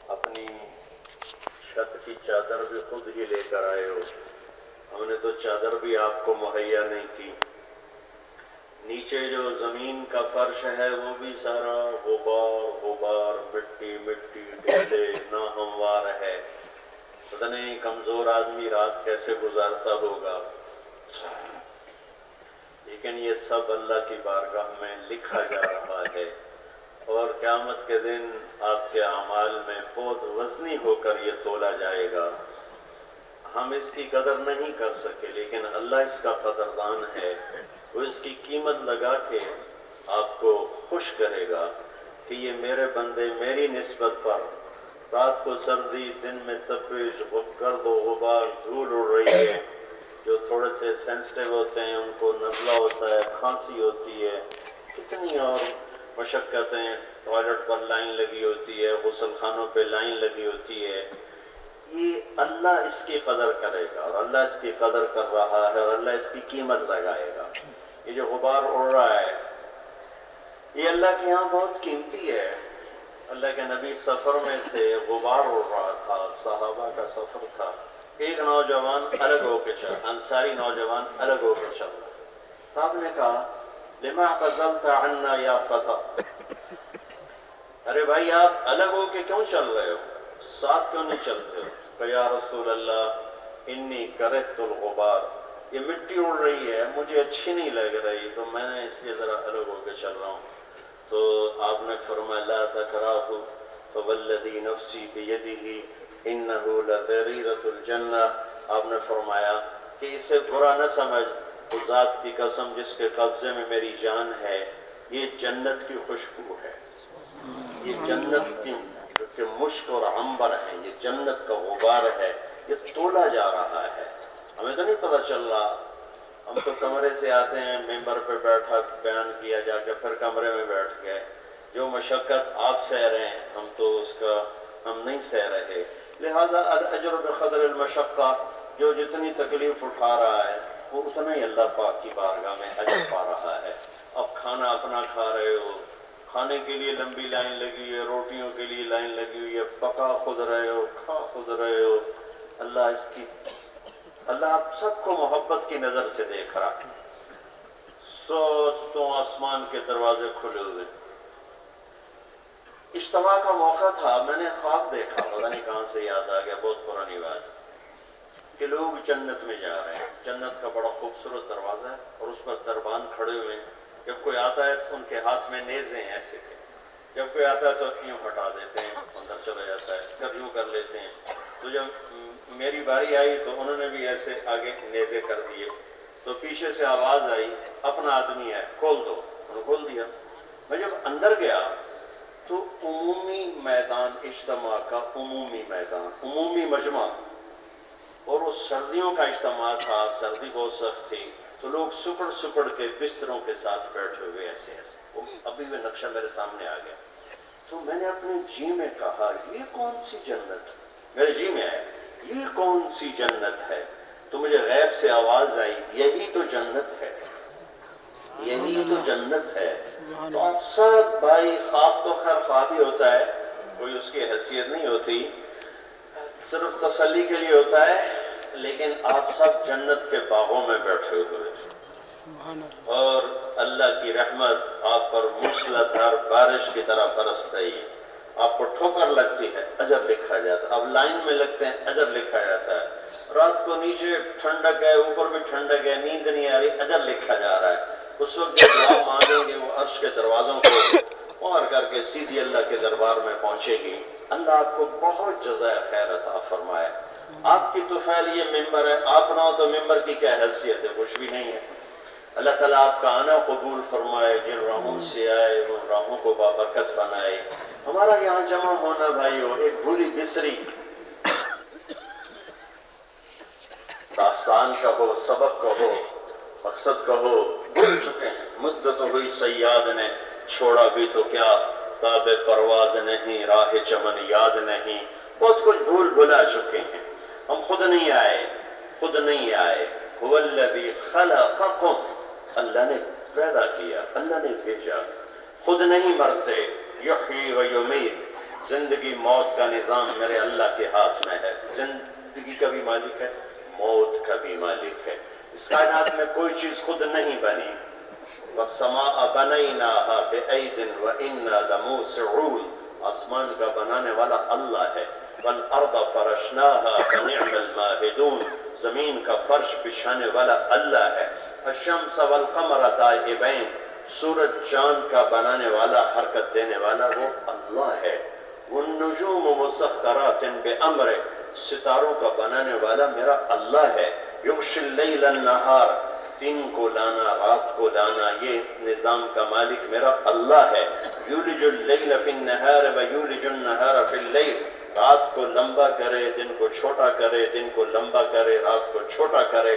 اپنی چھت کی چادر بھی خود ہی لے کر آئے ہو. ہم نے تو چادر بھی آپ کو مہیا نہیں کی. نیچے جو زمین کا فرش ہے وہ بھی سارا غبار غبار، مٹی مٹی، ڈھیلے ناہموار ہے. پتہ نہیں کمزور آدمی رات کیسے گزارتا ہوگا. لیکن یہ سب اللہ کی بارگاہ میں لکھا جا رہا ہے، اور قیامت کے دن آپ کے اعمال میں بہت وزنی ہو کر یہ تولا جائے گا. ہم اس کی قدر نہیں کر سکے، لیکن اللہ اس کا قدردان ہے. وہ اس کی قیمت لگا کے آپ کو خوش کرے گا کہ یہ میرے بندے میری نسبت پر رات کو سردی، دن میں تپش، گرد و غبار، دھول اڑ رہی ہے. جو تھوڑے سے سینسٹیو ہوتے ہیں ان کو نزلہ ہوتا ہے، کھانسی ہوتی ہے، کتنی اور مشقتیں، ٹوائلٹ پر لائن لگی ہوتی ہے، غسل خانوں پہ لائن لگی ہوتی ہے. یہ اللہ اس کی قدر کرے گا، اور اللہ اس کی قدر کر رہا ہے، اور اللہ اس کی قیمت لگائے گا. یہ جو غبار اڑ رہا ہے یہ اللہ کے ہاں بہت قیمتی ہے. اللہ کے نبی سفر میں تھے، غبار اڑ رہا تھا، صحابہ کا سفر تھا. ایک نوجوان الگ ہو کے چل، انصاری نوجوان الگ ہو کے چل رہا. تو آپ نے کہا لما اعتزلت عنا یا فتى، ارے بھائی آپ الگ ہو کے کیوں چل رہے ہو، ساتھ کیوں نہیں چلتے ہو؟ کہ یا رسول اللہ انی کرہت الغبار، یہ مٹی اڑ رہی ہے مجھے اچھی نہیں لگ رہی، تو میں نے اس لیے ذرا الگ ہو کے چل رہا ہوں. تو آپ نے فرمایا لا تکراہوا فوالذی نفسی بیدہ انہ لضریرۃ الجنہ. آپ نے فرمایا کہ اسے برا نہ سمجھ، اس ذات کی قسم جس کے قبضے میں میری جان ہے، یہ جنت کی خوشبو ہے، یہ جنت کی مشک اور عنبر ہے، یہ جنت کا غبار ہے، یہ تولا جا رہا ہے. ہمیں تو نہیں پتہ چل رہا. ہم تو کمرے سے آتے ہیں، ممبر پہ بیٹھا بیان کیا جا کے، پھر کمرے میں بیٹھ گئے. جو مشقت آپ سہ رہے ہیں ہم تو اس کا ہم نہیں سہ رہے. لہذا الاجر بقدر المشقہ، جو جتنی تکلیف اٹھا رہا ہے وہ اتنا ہی اللہ پاک کی بارگاہ میں اجر پا رہا ہے. اب کھانا اپنا کھا رہے ہو، کھانے کے لیے لمبی لائن لگی ہے، روٹیوں کے لیے لائن لگی ہوئی ہے، پکا خود رہے ہو، کھا خود رہے ہو. اللہ آپ سب کو محبت کی نظر سے دیکھ رہا. سوچ تو آسمان کے دروازے کھلے ہوئے. اجتماع کا موقع تھا، میں نے خواب دیکھا، پتہ نہیں کہاں سے یاد آ گیا، بہت پرانی بات، کہ لوگ جنت میں جا رہے ہیں. جنت کا بڑا خوبصورت دروازہ ہے اور اس پر دربان کھڑے ہوئے ہیں. جب کوئی آتا ہے تو ان کے ہاتھ میں نیزے ہیں ایسے کے، جب کوئی آتا ہے تو یوں ہٹا دیتے ہیں، اندر چلا جاتا ہے، پھر یوں کر لیتے ہیں. تو جب میری باری آئی تو انہوں نے بھی ایسے آگے نیزے کر دیے. تو پیچھے سے آواز آئی اپنا آدمی ہے کھول دو. انہوں نے کھول دیا. میں جب اندر گیا تو عمومی میدان، اجتماع کا عمومی میدان، عمومی مجمع، اور وہ سردیوں کا اجتماع تھا، سردی بہت سخت تھی، تو لوگ سکڑ سکڑ کے بستروں کے ساتھ بیٹھے ہوئے ایسے ایسے. ابھی وہ نقشہ میرے سامنے آ گیا. تو میں نے اپنے جی میں کہا یہ کون سی جنت، میرے جی میں آیا یہ کون سی جنت ہے. تو مجھے غیب سے آواز آئی یہی تو جنت ہے، یہی تو جنت ہے. تو آپ سب بھائی، خواب تو خیر خواب ہی ہوتا ہے، کوئی اس کی حیثیت نہیں ہوتی، صرف تسلی کے لیے ہوتا ہے. لیکن آپ سب جنت کے باغوں میں بیٹھے ہوئے، اور اللہ کی رحمت آپ پر موسلادھار بارش کی طرح برس رہی ہے. آپ کو ٹھوکر لگتی ہے، اجر لکھا جاتا ہے. اب لائن میں لگتے ہیں، اجر لکھا جاتا ہے. رات کو نیچے ٹھنڈک ہے، اوپر بھی ٹھنڈک ہے، نیند نہیں آ رہی، اجر لکھا جا رہا ہے. اس وقت جو دعا مانگیں گے وہ عرش کے دروازوں کو پار کر کے سیدھی اللہ کے دربار میں پہنچے گی. اللہ آپ کو بہت جزائے خیر عطا فرمائے. آپ کی تو خیر یہ ممبر ہے، آپ نہ ہو تو ممبر کی کیا حیثیت ہے، کچھ بھی نہیں ہے. اللہ تعالیٰ آپ کا آنا قبول فرمائے، جن راہوں سے آئے ان راہوں کو بابرکت بنائے. ہمارا یہاں جمع ہونا بھائیو ایک بھولی بسری داستان کا ہو، سبق کا ہو، مقصد کا ہو، بھول چکے ہیں. مدت ہوئی صیاد نے چھوڑا بھی تو کیا، تاب پرواز نہیں، راہ چمن یاد نہیں. بہت کچھ بھول بھلا چکے ہیں. ہم خود نہیں آئے، خود نہیں آئے. هو الذی خلقکم، اللہ نے پیدا کیا، اللہ نے بھیجا. خود نہیں مرتے، یحیی و یمیت، زندگی موت کا نظام میرے اللہ کے ہاتھ میں ہے. زندگی کا بھی مالک ہے، موت کا بھی مالک ہے. اس کائنات میں کوئی چیز خود نہیں بنی. وَالسَّمَاءَ بَنَيْنَاهَا بِأَيْدٍ وَإِنَّا لَمُوسِعُونَ. آسمان کا بنانے والا اللہ ہے. وَالْأَرْضَ فَرَشْنَاهَا فَنِعْمَ الْمَاهِدُونَ. زمین کا فرش بچھانے والا اللہ ہے. الشمس والقمر دائبین. سورج چاند کا بنانے والا، حرکت دینے والا وہ اللہ ہے. والنجوم مسخرات بأمرہ. ستاروں کا بنانے والا میرا اللہ ہے. یغشی اللیل النہار. دن کو لانا، رات کو لانا، یہ نظام کا مالک میرا اللہ ہے. یولج اللیل فی النہار ویولج النہار فی اللیل. رات کو لمبا کرے، دن کو چھوٹا کرے، دن کو لمبا کرے، رات کو چھوٹا کرے.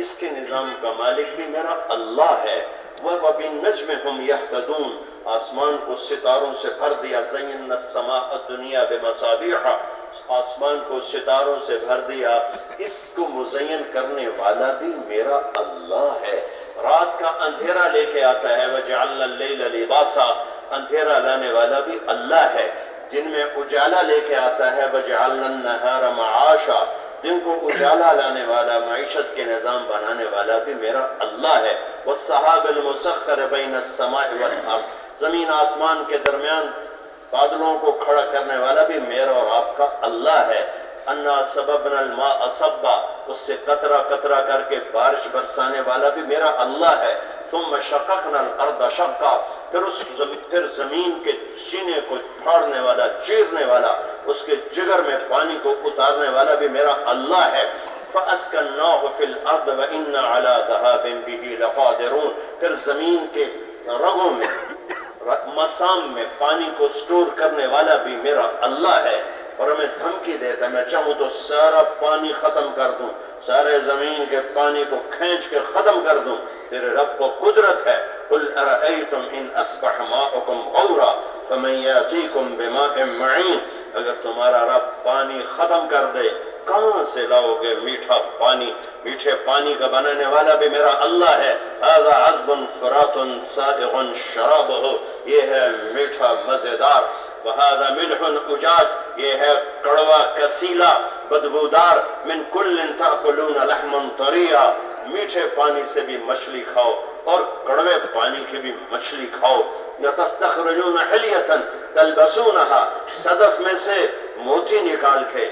اس کے نظام کا مالک بھی میرا اللہ ہے. وَبِالنَّجْمِ هُمْ يَهْتَدُونَ. آسمان کو ستاروں سے بھر دیا. زَيَّنَّا السَّمَاءَ الدُّنْيَا بِمَصَابِيحَ. آسمان کو ستاروں سے بھر دیا. اس کو مزین کرنے والا بھی میرا اللہ ہے. رات کا اندھیرا لے کے آتا ہے. وَجَعَلْنَا اللَّيْلَ لِبَاسًا. اندھیرا لانے والا بھی اللہ ہے. دن میں اجالا لے کے آتا ہے. وَجَعَلْنَا النَّهَارَ مَعَاشًا. دن کو اجالا لانے والا، معیشت کے نظام بنانے والا بھی میرا اللہ ہے. وَالسَّحَابِ الْمُسَخَّرِ بَيْنَ السَّمَاءِ وَالْأَرْضِ. زمین آسمان کے درمیان بادلوں کو کھڑا کرنے والا بھی میرا اور آپ کا اللہ ہے. اَنَّا سَبَبْنَا الْمَاءَ صَبًّا. اس سے قطرہ قطرہ کر کے بارش برسانے والا بھی میرا اللہ ہے. ثُمَّ شَقَقْنَا الْأَرْضَ شَقًّا. پھر زمین کے سینے کو پھاڑنے والا، چیرنے والا، اس کے جگر میں پانی کو اتارنے والا بھی میرا اللہ ہے. فَأَسْكَنَّاهُ فِي الْأَرْضِ وَإِنَّا عَلَىٰ ذَهَابٍ بِهِ لَقَادِرُونَ. پھر زمین کے رگوں میں، مسام میں پانی کو سٹور کرنے والا بھی میرا اللہ ہے. اور ہمیں دھمکی دیتا ہے، میں چاہوں تو سارا پانی ختم کر دوں، سارے زمین کے پانی کو کھینچ کے ختم کر دوں. تیرے رب کو قدرت ہے. قُلْ أَرَأَيْتُمْ إِنْ أَصْبَحَ مَاؤُكُمْ غَوْرًا فَمَنْ يَأْتِيكُمْ بِمَاءٍ مَّعِينٍ. اگر تمہارا رب پانی ختم کر دے، کہاں سے لاؤ گے میٹھا پانی؟ میٹھے پانی کا بنانے والا بھی میرا اللہ ہے. هَذَا عَذْبٌ فُرَاتٌ سَائِغٌ شَرَابُهُ. یہ ہے میٹھا مزیدار. وَهَذَا مِلْحٌ أُجَاجٌ. یہ ہے کڑوا کسیلا بدبودار. مِنْ كُلٍّ تَأْكُلُونَ لَحْمًا طَرِيًّا. میٹھے پانی سے بھی مچھلی کھاؤ اور کڑوے پانی کی بھی مچھلی کھاؤ. وَتَسْتَخْرِجُونَ حِلْيَةً تَلْبَسُونَهَا. صدف میں سے موتی نکال کے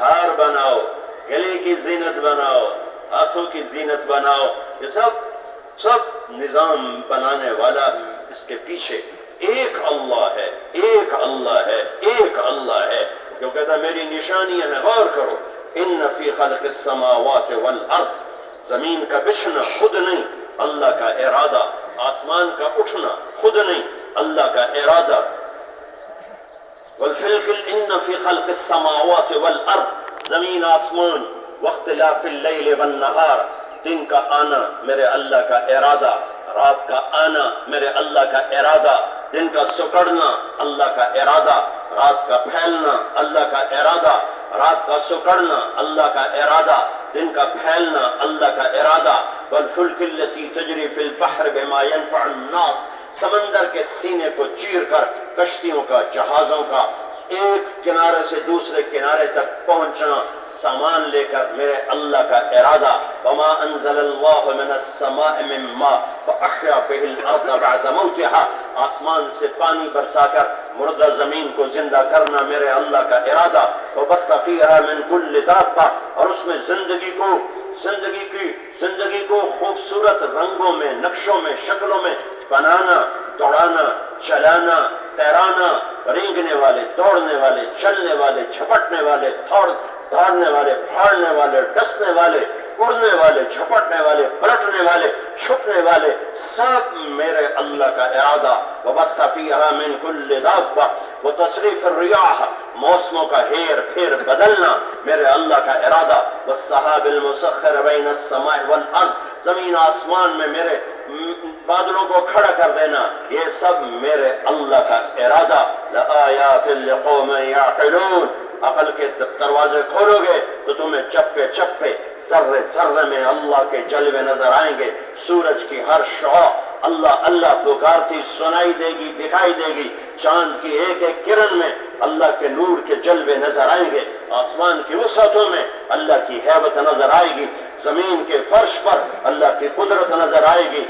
ہار بناؤ، گلے کی زینت بناؤ، ہاتھوں کی زینت بناؤ. یہ سب نظام بنانے والا اس کے پیچھے ایک اللہ ہے، ایک اللہ ہے، ایک اللہ ہے. جو کہتا میری نشانیاں ہیں، غور کرو. ان فی خلق السماوات والارض. زمین کا بچھنا خود نہیں، اللہ کا ارادہ. آسمان کا اٹھنا خود نہیں، اللہ کا ارادہ. والفلک ان فی خلق السماوات والارض. زمین آسمان. واختلاف اللیل والنہار. دن کا آنا میرے اللہ کا ارادہ، رات کا آنا میرے اللہ کا ارادہ. دن کا سکڑنا اللہ کا ارادہ، رات کا پھیلنا اللہ کا ارادہ. رات کا سکڑنا اللہ کا ارادہ، دن کا پھیلنا اللہ کا ارادہ. والفلک التي تجری فی البحر بما ينفع الناس. سمندر کے سینے کو چیر کر کشتیوں کا، جہازوں کا ایک کنارے سے دوسرے کنارے تک پہنچنا سامان لے کر میرے اللہ کا ارادہ. وما انزل اللہ من السماء من ماء فاحیا به الارض بعد موتها. آسمان سے پانی برسا کر مردہ زمین کو زندہ کرنا میرے اللہ کا ارادہ. وبث فیہا من کل دابہ. اور اس میں زندگی کو خوبصورت رنگوں میں، نقشوں میں، شکلوں میں بنانا، دوڑانا، چلانا، تیرانا، رینگنے والے، دوڑنے والے، چلنے والے، جھپٹنے والے، دوڑنے والے، پھاڑنے والے، ڈسنے والے، اڑنے والے، جھپٹنے والے، پلٹنے والے، چھپنے والے، سب میرے اللہ کا ارادہ. وبث فیہا من کل دابہ. وتصریف الریاح. موسموں کا ہیر پھیر بدلنا میرے اللہ کا ارادہ. والسحاب المسخر بین السماء والارض. زمین آسمان میں میرے بادلوں کو کھڑا کر دینا، یہ سب میرے اللہ کا ارادہ. لآیات لقوم یعقلون. عقل کے دروازے کھولو گے تو تمہیں چپے چپے، ذرے ذرے میں اللہ کے جلوے نظر آئیں گے. سورج کی ہر شعاع اللہ اللہ پکارتی سنائی دے گی، دکھائی دے گی. چاند کی ایک ایک کرن میں اللہ کے نور کے جلوے نظر آئیں گے، آسمان کی وسعتوں میں اللہ کی ہیبت نظر آئے گی، زمین کے فرش پر اللہ کی قدرت نظر آئے گی،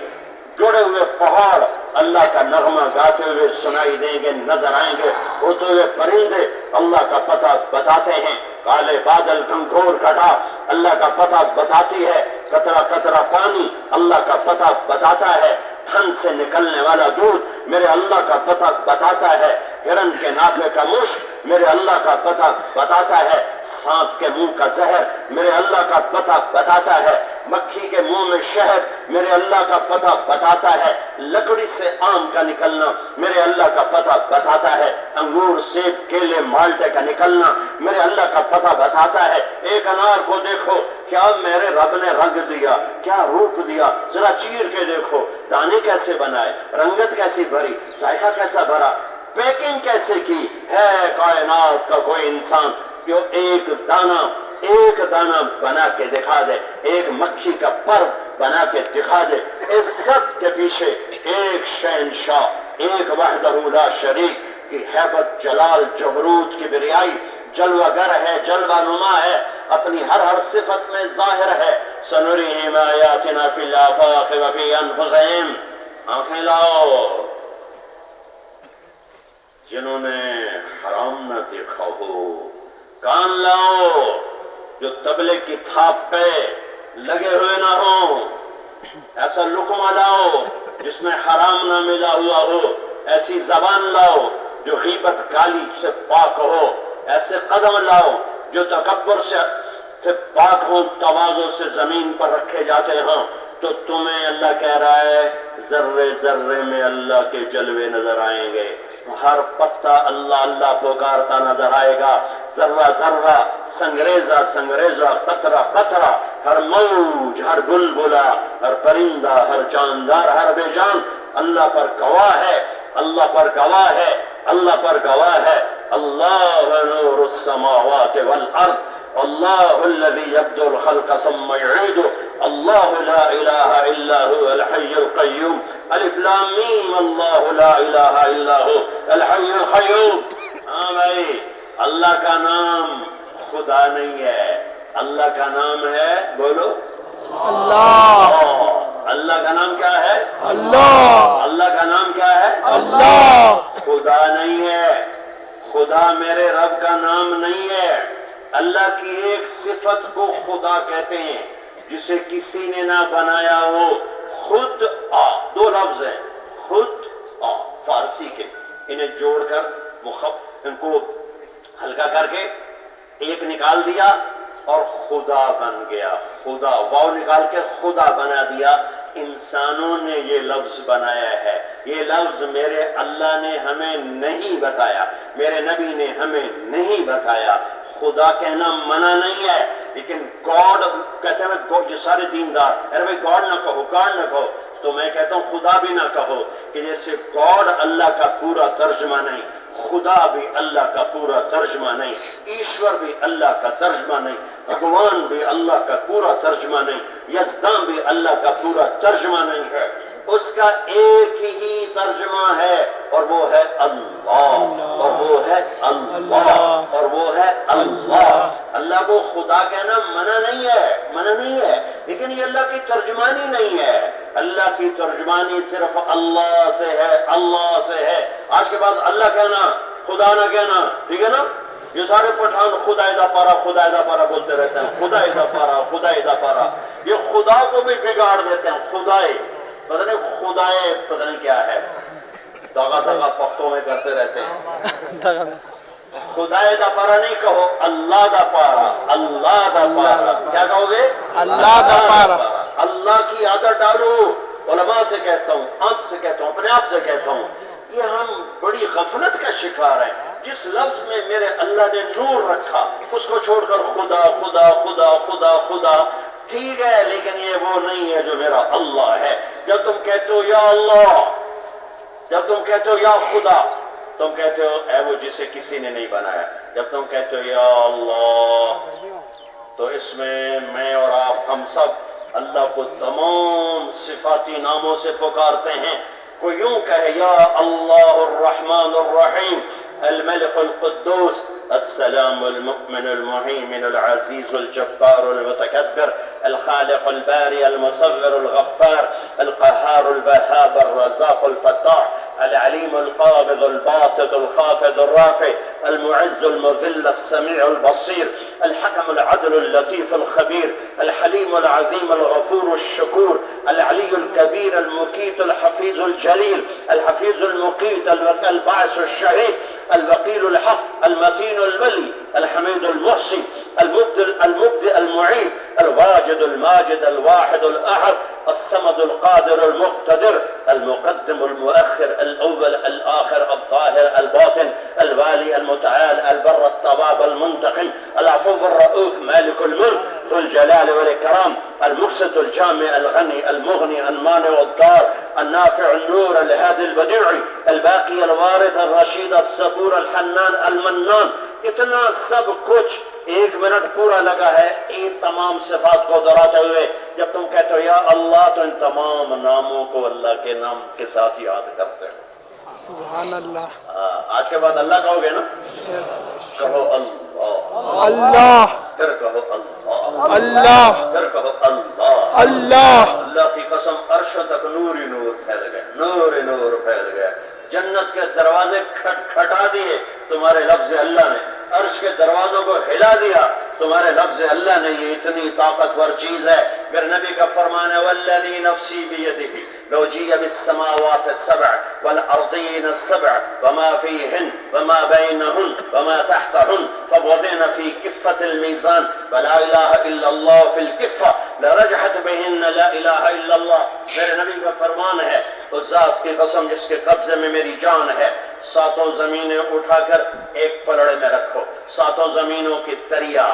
جڑے ہوئے پہاڑ اللہ کا نغمہ گاتے ہوئے سنائی دیں گے، نظر آئیں گے، اڑتے ہوئے پرندے اللہ کا پتہ بتاتے ہیں، کالے بادل گھنگھور گھٹا اللہ کا پتہ بتاتی ہے، قطرہ قطرہ پانی اللہ کا پتہ بتاتا ہے، تھن سے نکلنے والا دودھ میرے اللہ کا پتہ بتاتا ہے، ہرن کے نافے کا مشک میرے اللہ کا پتہ بتاتا ہے، سانپ کے منہ کا زہر میرے اللہ کا پتہ بتاتا ہے، مکھی کے منہ میں شہد میرے اللہ کا پتہ بتاتا ہے، لکڑی سے آم کا نکلنا میرے اللہ کا پتہ بتاتا ہے، انگور سیب کیلے مالٹے کا نکلنا میرے اللہ کا پتہ بتاتا ہے۔ ایک انار کو دیکھو، کیا میرے رب نے رنگ دیا، کیا روپ دیا، ذرا چیر کے دیکھو، دانے کیسے بنائے، رنگت کیسی بھری، ذائقہ کیسا بھرا، پیکنگ کیسے کی ہے۔ کائنات کا کوئی انسان جو ایک دانہ بنا کے دکھا دے، ایک مکھی کا پر بنا کے دکھا دے، اس سب کے پیچھے ایک شہنشاہ، ایک وحدہ لا شریک کی ہیبت، جلال، جبروت کی بریائی، جلوہ گر ہے، جلوہ نما ہے، اپنی ہر صفت میں ظاہر ہے۔ سنريهم آياتنا في الآفاق وفي أنفسهم، آنکھیں لاؤ جنہوں نے حرام نہ دیکھا ہو، کان لاؤ جو تبلے کی تھاپ پہ لگے ہوئے نہ ہوں، ایسا لقمہ لاؤ جس میں حرام نہ ملا ہوا ہو، ایسی زبان لاؤ جو غیبت گالی سے پاک ہو، ایسے قدم لاؤ جو تکبر سے پاک ہوں، تواضع سے زمین پر رکھے جاتے ہوں۔ تو تمہیں اللہ کہہ رہا ہے ذرے ذرے میں اللہ کے جلوے نظر آئیں گے، ہر پتا اللہ اللہ پکارتا نظر آئے گا، ذرہ ذرہ، سنگریزہ سنگریزہ، قطرہ قطرہ، ہر موج، ہر بلبلا، ہر پرندہ، ہر جاندار، ہر بے جان اللہ پر گواہ ہے، اللہ پر گواہ ہے، اللہ پر گواہ ہے۔ اللہ نور السماوات والارض، اللہ الذي يبدأ الخلق ثم يعيده، اللہ لا الہ الا هو الحی القیوم، الف لام میم، اللہ لا الہ الا هو الحی القیوم۔ ہاں بھائی، اللہ کا نام خدا نہیں ہے، اللہ کا نام ہے، بولو اللہ۔ اللہ کا نام کیا ہے؟ اللہ۔ اللہ کا نام کیا ہے؟ اللہ۔ خدا نہیں ہے، خدا میرے رب کا نام نہیں ہے۔ اللہ کی ایک صفت کو خدا کہتے ہیں جسے کسی نے نہ بنایا ہو، خود آ، دو لفظ ہیں، خود آ فارسی کے، انہیں جوڑ کر ان کو ہلکا کر کے ایک نکال دیا اور خدا بن گیا، خدا، واو نکال کے خدا بنا دیا۔ انسانوں نے یہ لفظ بنایا ہے، یہ لفظ میرے اللہ نے ہمیں نہیں بتایا، میرے نبی نے ہمیں نہیں بتایا۔ خدا کہنا منع نہیں ہے، لیکن گاڈ کہتے ہیں جو سارے دیندار، ارے بھائی گاڈ نہ کہو، گاڈ نہ کہو، تو میں کہتا ہوں خدا بھی نہ کہو، کہ جیسے گاڈ اللہ کا پورا ترجمہ نہیں، خدا بھی اللہ کا پورا ترجمہ نہیں، ایشور بھی اللہ کا ترجمہ نہیں، بھگوان بھی اللہ کا پورا ترجمہ نہیں، یزدان بھی اللہ کا پورا ترجمہ نہیں ہے، اس کا ایک ہی ترجمہ ہے، اور وہ ہے اللہ، اور وہ ہے اللہ، اور وہ ہے اللہ۔ اللہ کو خدا کہنا منع نہیں ہے، منع نہیں ہے، لیکن یہ اللہ کی ترجمانی نہیں ہے۔ اللہ کی ترجمانی صرف اللہ سے ہے، اللہ سے ہے۔ آج کے بعد اللہ کہنا، خدا نہ کہنا، ٹھیک ہے نا؟ یہ سارے پٹھان خدا دا پارا، خدا دا پارا بولتے رہتے ہیں، خدا دا پارا، خدا دا پارا، یہ خدا کو بھی بگاڑ دیتے ہیں، خدائے، پتہ نہیں خدائے، پتہ نہیں کیا ہے، داغا داغا پختوں میں کرتے رہتے ہیں۔ خدائے دا پارا نہیں کہو، اللہ دا پارا، اللہ دا پارا، کیا کہو گے؟ اللہ دا پارا۔ اللہ کی عادت ڈالو، علماء سے کہتا ہوں، آپ سے کہتا ہوں، اپنے آپ سے کہتا ہوں، یہ ہم بڑی غفلت کا شکار ہیں۔ جس لفظ میں میرے اللہ نے نور رکھا، اس کو چھوڑ کر خدا خدا خدا خدا خدا، ٹھیک ہے، لیکن یہ وہ نہیں ہے جو میرا اللہ ہے۔ جب تم کہتے ہو یا اللہ، جب تم کہتے ہو یا خدا، تم کہتے ہو اے وہ جسے کسی نے نہیں بنایا۔ جب تم کہتے ہو یا اللہ، تو اس میں اور آپ، ہم سب اللہ کو تمام صفاتی ناموں سے پکارتے ہیں۔ کوئی یوں کہے یا اللہ الرحمن الرحیم الملك القدوس السلام المؤمن المهيمن العزيز الجبار المتكبر الخالق الباري المصور الغفار القهار الوهاب الرزاق الفتاح العليم القابض الباسط الخافض الرافع المعز المذل السميع البصير الحكم العدل اللطيف الخبير الحليم العظيم الغفور الشكور العلي الكبير المقيت الحفيظ الجليل الحفيظ المقيت الباعث الشهيد الوكيل الحق المتين الولي الحميد المحصي المبدئ المعيد الواجد الماجد الواحد الأحد الصمد القادر المقتدر المقدم المؤخر الأول الآخر الظاهر الباطن الوالي المتعال البر الطواب المنتقم العفو الرؤوف مالك الملك ذو الجلال والإكرام المقسط الجامع الغني المغني المانع الضار النافع النور الهادي البديع الباقي الوارث الرشيد الصبور الحنان المنان اتنا سب کچھ 1 منٹ پورا لگا ہے ان تمام صفات کو دہراتے ہوئے جب تم کہتے ہو یا اللہ تو ان تمام ناموں کو اللہ کے نام کے ساتھ یاد کرتے ہو سبحان اللہ آج کے بعد اللہ کہو گے نا کہو اللہ اللہ پھر کہو اللہ اللہ پھر کہو اللہ اللہ اللہ کی قسم عرش تک نور ہی نور پھیل گئے نور ہی نور پھیل گئے جنت کے دروازے کھٹکھٹا دیے تمہارے لفظ اللہ نے عرش کے دروازوں کو ہلا دیا تمہارے لفظ اللہ نے یہ اتنی طاقتور چیز ہے میرے نبی کا فرمان ہے والذی نفسی بیدہ لو جیء بالسماوات السبع والارضین السبع وما فیہن وما بینہن وما تحتہن فوضعن فی کفۃ المیزان ولا الہ الا اللہ فی الکفہ لرجحت بہن لا الہ الا اللہ میرے نبی کا فرمان ہے اس ذات کی قسم جس کے قبضے میں میری جان ہے 7 زمینیں اٹھا کر ایک پلڑے میں رکھو 7 زمینوں کی دریا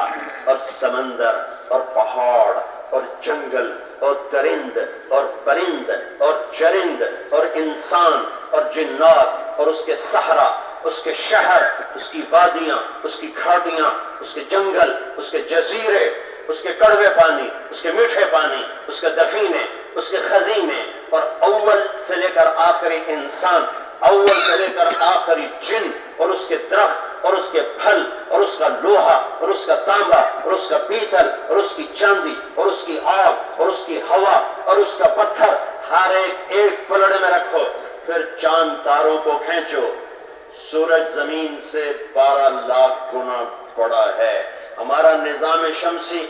اور سمندر اور پہاڑ اور جنگل اور درند اور پرند اور چرند اور انسان اور جنات اور اس کے صحرا اس کے شہر اس کی وادیاں اس کی گھاٹیاں اس کے جنگل اس کے جزیرے اس کے کڑوے پانی اس کے میٹھے پانی اس کے دفینے اس کے خزینے اور اول سے لے کر آخری انسان اول سے لے کر آخری جن اور اس کے درخت اور اس کے پھل اور اس کا لوہا اور اس کا تانبا اور اس کا پیتل اور اس کی چاندی اور اس کی آگ اور اس کی ہوا اور اس کا پتھر ہر ایک پلڑے میں رکھو پھر چاند تاروں کو کھینچو سورج زمین سے 12 لاکھ گنا بڑا ہے ہمارا نظام شمسی